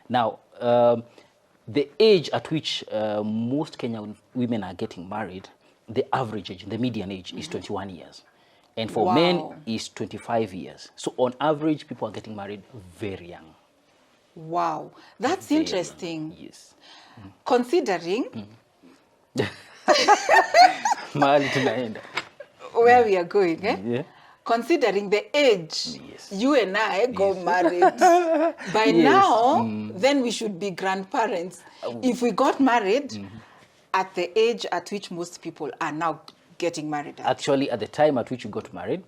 Now, the age at which most Kenyan women are getting married, the average age, the median age is 21 years. And for men is 25 years. So on average, people are getting married very young. Wow, that's Very interesting. young. Yes. Considering Mahali tunaenda. where we are going, Yeah. Considering the age Yes. you and I got married, by Yes. now, then we should be grandparents. If we got married at the age at which most people are now getting married at. Actually, at the time at which we got married,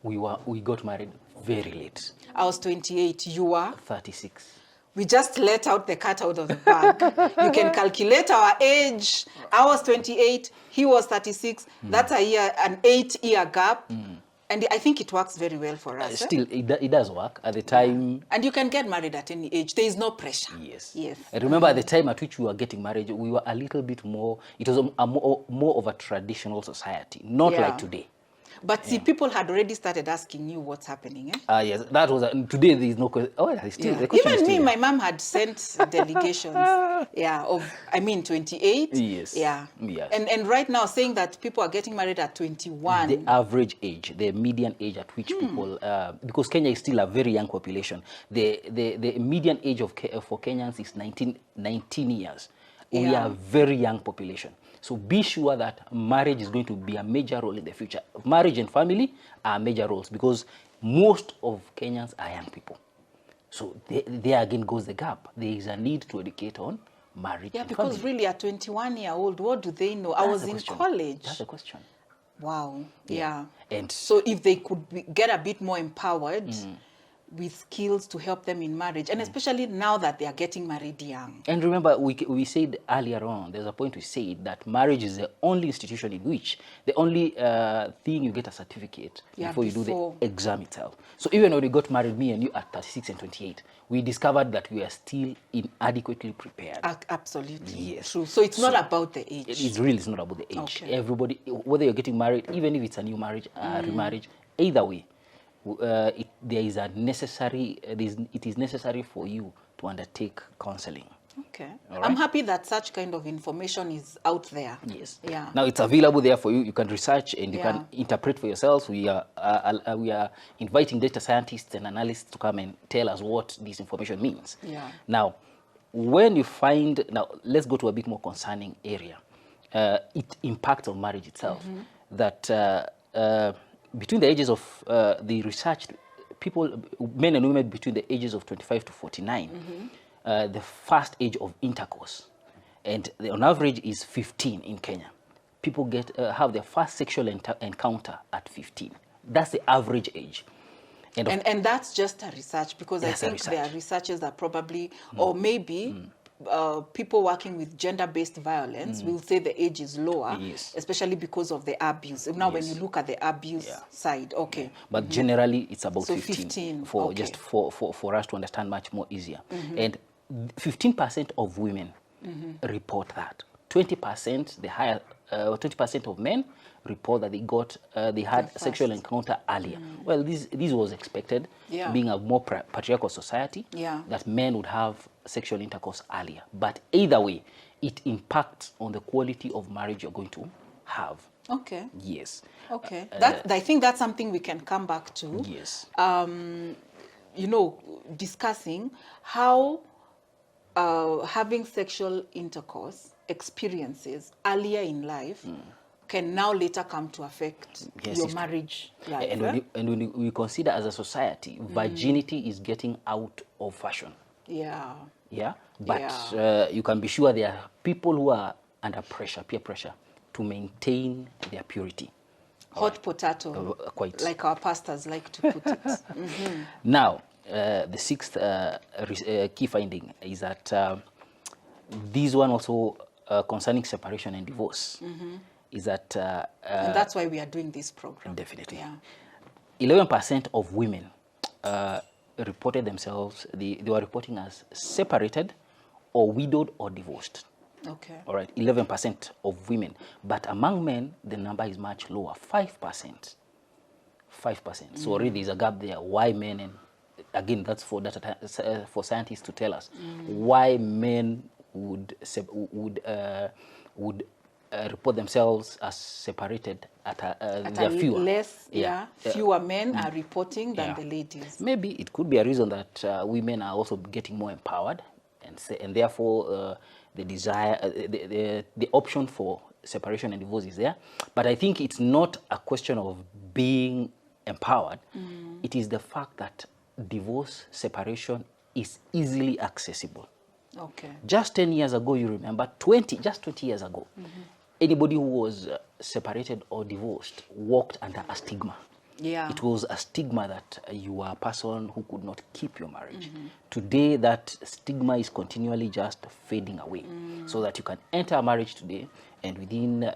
we got married very late. I was 28, you were? 36. We just let out the cat out of the bag. You can calculate our age. I was 28, he was 36. That's an 8-year gap. And I think it works very well for us. Still, it does work at the time. Yeah. And you can get married at any age. There is no pressure. Yes. Yes. I remember at the time at which we were getting married, we were a little bit more, it was more of a traditional society, not like today. But see, people had already started asking you what's happening. Yes, that was, today there is no question. Oh, yeah, still, the question Even is me, still my mom had sent delegations, of, 28. Yes. Yeah. Yes. And right now saying that people are getting married at 21. The average age, the median age at which people, because Kenya is still a very young population, the median age for Kenyans is 19 years. We are a very young population. So be sure that marriage is going to be a major role in the future. Marriage and family are major roles because most of Kenyans are young people. So there again goes the gap. There is a need to educate on marriage and family. Because really at 21-year-old, what do they know? I was in college. That's the question. Wow. Yeah. And so if they could get a bit more empowered with skills to help them in marriage, and especially now that they are getting married young. And remember, we said earlier on, there's a point we said that marriage is the only institution in which the only thing you get a certificate before you do the exam itself. So even when we got married, me and you at 36 and 28, we discovered that we are still inadequately prepared. Absolutely. Yes. True. So it's not about the age. It's not about the age. Okay. Everybody, whether you're getting married, even if it's a new marriage, remarriage, either way, it is necessary for you to undertake counseling. Okay. Right? I'm happy that such kind of information is out there. Yes. Yeah. Now it's available there for you. You can research and you can interpret for yourselves. We are inviting data scientists and analysts to come and tell us what this information means. Yeah. Now, when you find, let's go to a bit more concerning area. It impacts on marriage itself. That between the ages of the research, people, men and women between the ages of 25 to 49, the first age of intercourse, and on average is 15 in Kenya. People have their first sexual encounter at 15. That's the average age. And that's just a research, because I think there are researchers that probably, or maybe people working with gender-based violence will say the age is lower, especially because of the abuse. Now, when you look at the abuse side, but generally it's about so 15 for just for us to understand much more easier. And 15% of women report that. 20%, the higher 20% of men report that they had sexual encounter earlier. Well, this was expected, being a more patriarchal society, that men would have sexual intercourse earlier. But either way, it impacts on the quality of marriage you're going to have. Okay. Yes. Okay. I think that's something we can come back to. Yes. Discussing how having sexual intercourse experiences earlier in life can now later come to affect your marriage life. And when we consider as a society, virginity is getting out of fashion. Yeah. Yeah. But you can be sure there are people who are under pressure, peer pressure, to maintain their purity. Hot potato, quite. Like our pastors like to put it. Now, the sixth key finding is that this one also concerning separation and divorce is that... and that's why we are doing this program. Definitely. 11% of women reported themselves, they were reporting as separated or widowed or divorced. Okay. All right, 11% of women. But among men, the number is much lower, 5%. 5%. So already there's a gap there. Why men, and again, that's for for scientists to tell us why men would report themselves as separated at there are fewer. Fewer men are reporting than the ladies. Maybe it could be a reason that women are also getting more empowered, and therefore the desire, the option for separation and divorce is there. But I think it's not a question of being empowered. It is the fact that divorce, separation is easily accessible. Okay. Just 10 years ago, you remember, just 20 years ago, anybody who was separated or divorced walked under a stigma. Yeah. It was a stigma that you were a person who could not keep your marriage. Today, that stigma is continually just fading away, so that you can enter a marriage today, and within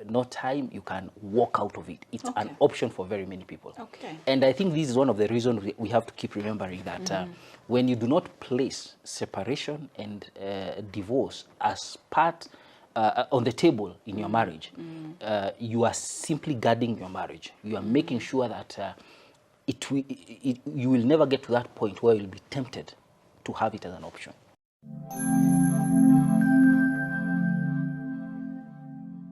no time, you can walk out of it. It's an option for very many people. Okay. And I think this is one of the reasons we have to keep remembering that when you do not place separation and divorce as part on the table in your marriage, you are simply guarding your marriage. You are making sure that you will never get to that point where you'll be tempted to have it as an option.